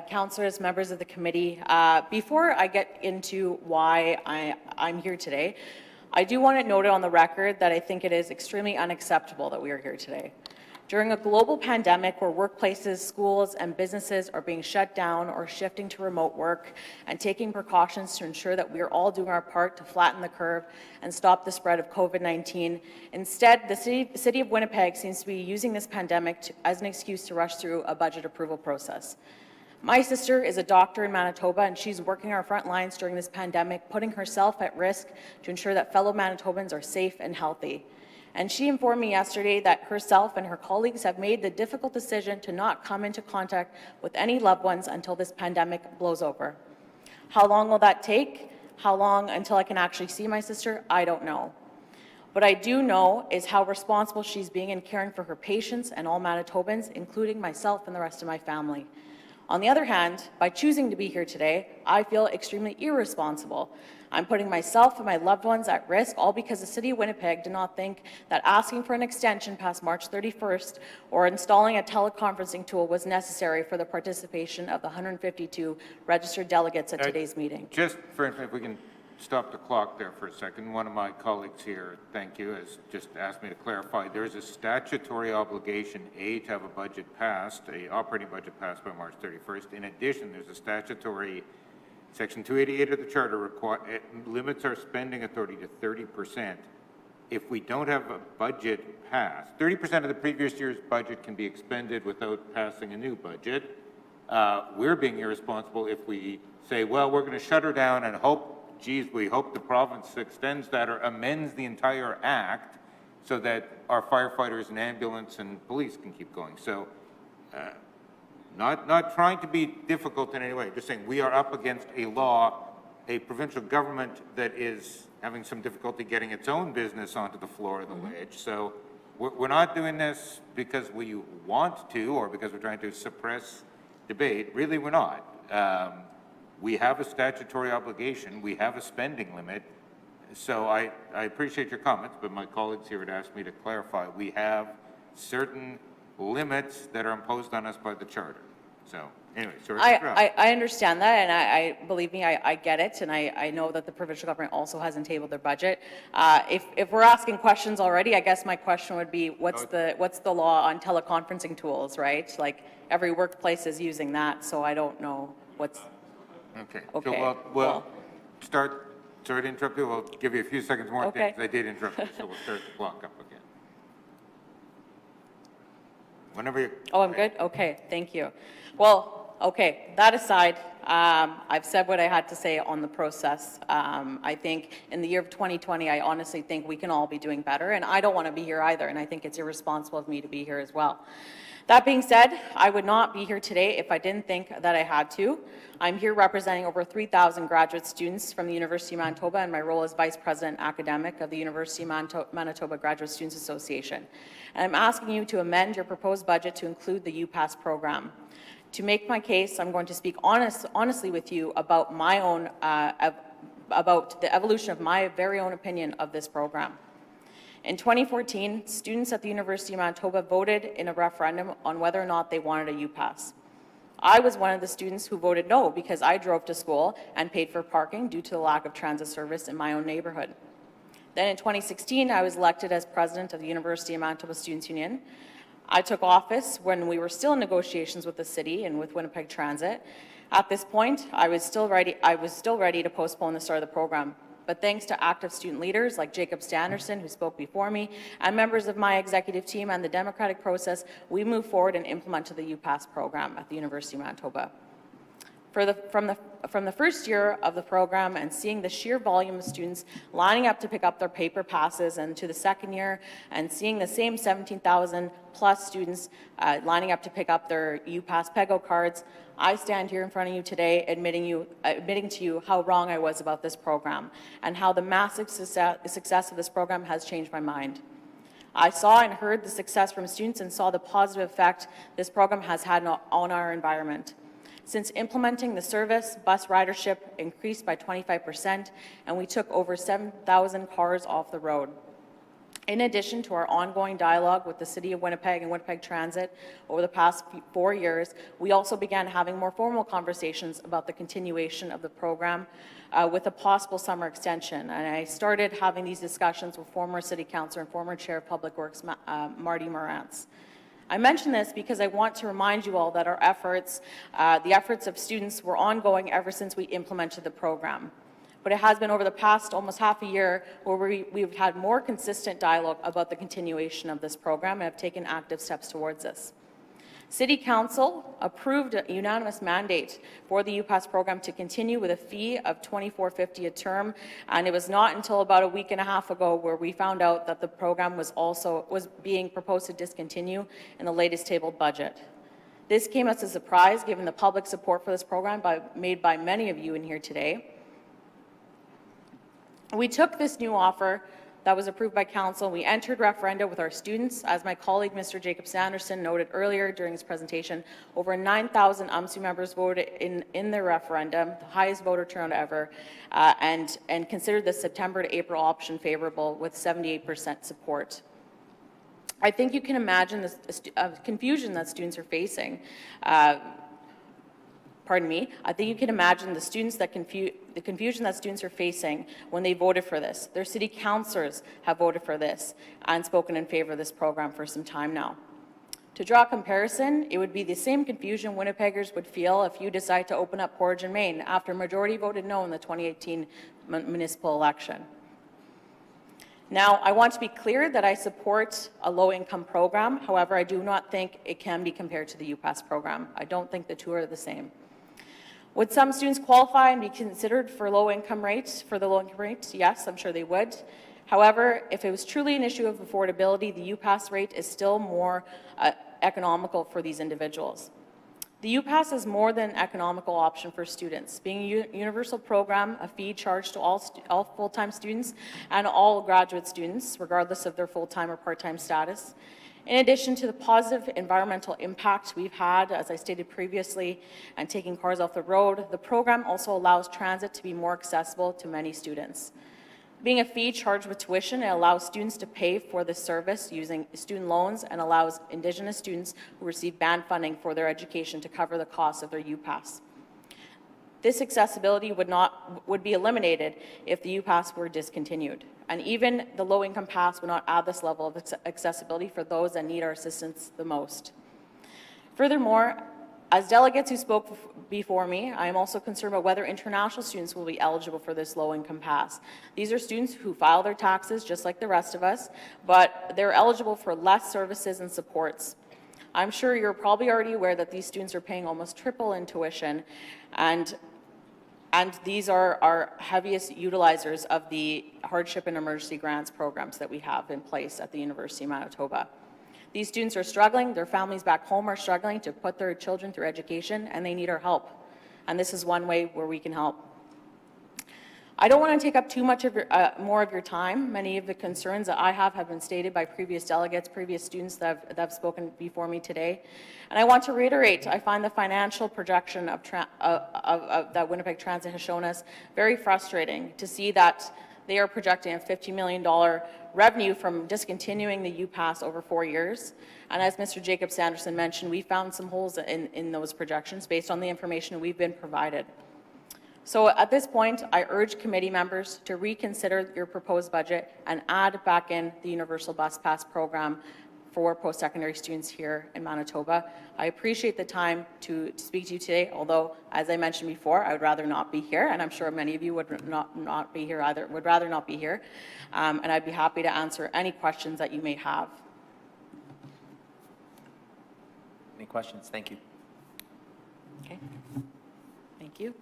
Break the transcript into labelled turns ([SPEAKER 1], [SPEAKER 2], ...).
[SPEAKER 1] councillors, members of the committee. Before I get into why I'm here today, I do want to note it on the record that I think it is extremely unacceptable that we are here today. During a global pandemic where workplaces, schools, and businesses are being shut down or shifting to remote work and taking precautions to ensure that we are all doing our part to flatten the curve and stop the spread of COVID-19, instead, the city of Winnipeg seems to be using this pandemic as an excuse to rush through a budget approval process. My sister is a doctor in Manitoba, and she's working our front lines during this pandemic, putting herself at risk to ensure that fellow Manitobans are safe and healthy. And she informed me yesterday that herself and her colleagues have made the difficult decision to not come into contact with any loved ones until this pandemic blows over. How long will that take? How long until I can actually see my sister? I don't know. What I do know is how responsible she's being in caring for her patients and all Manitobans, including myself and the rest of my family. On the other hand, by choosing to be here today, I feel extremely irresponsible. I'm putting myself and my loved ones at risk, all because the City of Winnipeg did not think that asking for an extension past March 31st or installing a teleconferencing tool was necessary for the participation of the 152 registered delegates at today's meeting.
[SPEAKER 2] Just for if we can stop the clock there for a second. One of my colleagues here, thank you, has just asked me to clarify. There is a statutory obligation, A, to have a budget passed, a operating budget passed by March 31st. In addition, there's a statutory Section 288 of the Charter limits our spending authority to 30%. If we don't have a budget passed, 30% of the previous year's budget can be expended without passing a new budget. We're being irresponsible if we say, well, we're going to shut her down and hope, geez, we hope the province extends that or amends the entire act so that our firefighters and ambulance and police can keep going. So not trying to be difficult in any way, just saying we are up against a law, a provincial government that is having some difficulty getting its own business onto the floor of the wedge. So we're not doing this because we want to or because we're trying to suppress debate. Really, we're not. We have a statutory obligation. We have a spending limit. So I appreciate your comments, but my colleagues here had asked me to clarify. We have certain limits that are imposed on us by the Charter. So anyway, sorry.
[SPEAKER 1] I understand that, and I believe me, I get it, and I know that the provincial government also hasn't tabled their budget. If we're asking questions already, I guess my question would be, what's the law on teleconferencing tools, right? Like every workplace is using that, so I don't know what's.
[SPEAKER 2] Okay.
[SPEAKER 1] Okay.
[SPEAKER 2] So we'll start. Sorry to interrupt you. We'll give you a few seconds more.
[SPEAKER 1] Okay.
[SPEAKER 2] I did interrupt you, so we'll start the clock up again. Whenever you.
[SPEAKER 1] Oh, I'm good? Okay, thank you. Well, okay, that aside, I've said what I had to say on the process. I think in the year of 2020, I honestly think we can all be doing better, and I don't want to be here either, and I think it's irresponsible of me to be here as well. That being said, I would not be here today if I didn't think that I had to. I'm here representing over 3,000 graduate students from the University of Manitoba, and my role as Vice President Academic of the University of Manitoba Graduate Students Association. And I'm asking you to amend your proposed budget to include the UPass program. To make my case, I'm going to speak honestly with you about my own, about the evolution of my very own opinion of this program. In 2014, students at the University of Manitoba voted in a referendum on whether or not they wanted a UPass. I was one of the students who voted no because I drove to school and paid for parking due to the lack of transit service in my own neighborhood. Then in 2016, I was elected as president of the University of Manitoba Students' Union. I took office when we were still in negotiations with the city and with Winnipeg Transit. At this point, I was still ready to postpone the start of the program. But thanks to active student leaders like Jacob Standerson, who spoke before me, and members of my executive team and the democratic process, we moved forward and implemented the UPass program at the University of Manitoba. From the first year of the program and seeing the sheer volume of students lining up to pick up their paper passes, and to the second year and seeing the same 17,000 plus students lining up to pick up their UPass PEGO cards, I stand here in front of you today admitting to you how wrong I was about this program and how the massive success of this program has changed my mind. I saw and heard the success from students and saw the positive effect this program has had on our environment. Since implementing the service, bus ridership increased by 25%, and we took over 7,000 cars off the road. In addition to our ongoing dialogue with the City of Winnipeg and Winnipeg Transit over the past 4 years, we also began having more formal conversations about the continuation of the program with a possible summer extension. And I started having these discussions with former City Councillor and former Chair of Public Works, Marty Morantz. I mention this because I want to remind you all that our efforts, the efforts of students, were ongoing ever since we implemented the program. But it has been over the past almost half a year where we've had more consistent dialogue about the continuation of this program and have taken active steps towards this. City Council approved a unanimous mandate for the UPass program to continue with a fee of $24.50 a term, and it was not until about a week and a half ago where we found out that the program was being proposed to discontinue in the latest tabled budget. This came as a surprise given the public support for this program made by many of you in here today. We took this new offer that was approved by Council. We entered referenda with our students. As my colleague, Mr. Jacob Sanderson, noted earlier during his presentation, over 9,000 UMSU members voted in the referendum, the highest voter turnout ever, and considered the September to April option favorable with 78% support. I think you can imagine the confusion that students are facing. I think you can imagine the confusion that students are facing when they voted for this. Their city councillors have voted for this and spoken in favor of this program for some time now. To draw a comparison, it would be the same confusion Winnipeggers would feel if you decide to open up Portage and Main after a majority voted no in the 2018 municipal election. Now, I want to be clear that I support a low-income program. However, I do not think it can be compared to the UPass program. I don't think the two are the same. Would some students qualify and be considered for low-income rates, Yes, I'm sure they would. However, if it was truly an issue of affordability, the UPass rate is still more economical for these individuals. The UPass is more than an economical option for students. Being a universal program, a fee charged to all full-time students and all graduate students, regardless of their full-time or part-time status. In addition to the positive environmental impact we've had, as I stated previously, and taking cars off the road, the program also allows transit to be more accessible to many students. Being a fee charged with tuition, it allows students to pay for the service using student loans and allows Indigenous students who receive band funding for their education to cover the cost of their UPass. This accessibility would be eliminated if the UPass were discontinued. And even the low-income pass would not add this level of accessibility for those that need our assistance the most. Furthermore, as delegates who spoke before me, I am also concerned about whether international students will be eligible for this low-income pass. These are students who file their taxes just like the rest of us, but they're eligible for less services and supports. I'm sure you're probably already aware that these students are paying almost triple in tuition, and these are our heaviest utilizers of the hardship and emergency grants programs that we have in place at the University of Manitoba. These students are struggling, their families back home are struggling to put their children through education, and they need our help. And this is one way where we can help. I don't want to take up too much of more of your time. Many of the concerns that I have been stated by previous delegates, previous students that have spoken before me today. And I want to reiterate, I find the financial projection that Winnipeg Transit has shown us very frustrating to see that they are projecting a $50 million revenue from discontinuing the UPass over 4 years. And as Mr. Jacob Sanderson mentioned, we found some holes in those projections based on the information we've been provided. So at this point, I urge committee members to reconsider your proposed budget and add back in the Universal Bus Pass program for post-secondary students here in Manitoba. I appreciate the time to speak to you today, although, as I mentioned before, I would rather not be here, and I'm sure many of you would not be here either, would rather not be here, and I'd be happy to answer any questions that you may have.
[SPEAKER 3] Any questions? Thank you.
[SPEAKER 1] Okay. Thank you.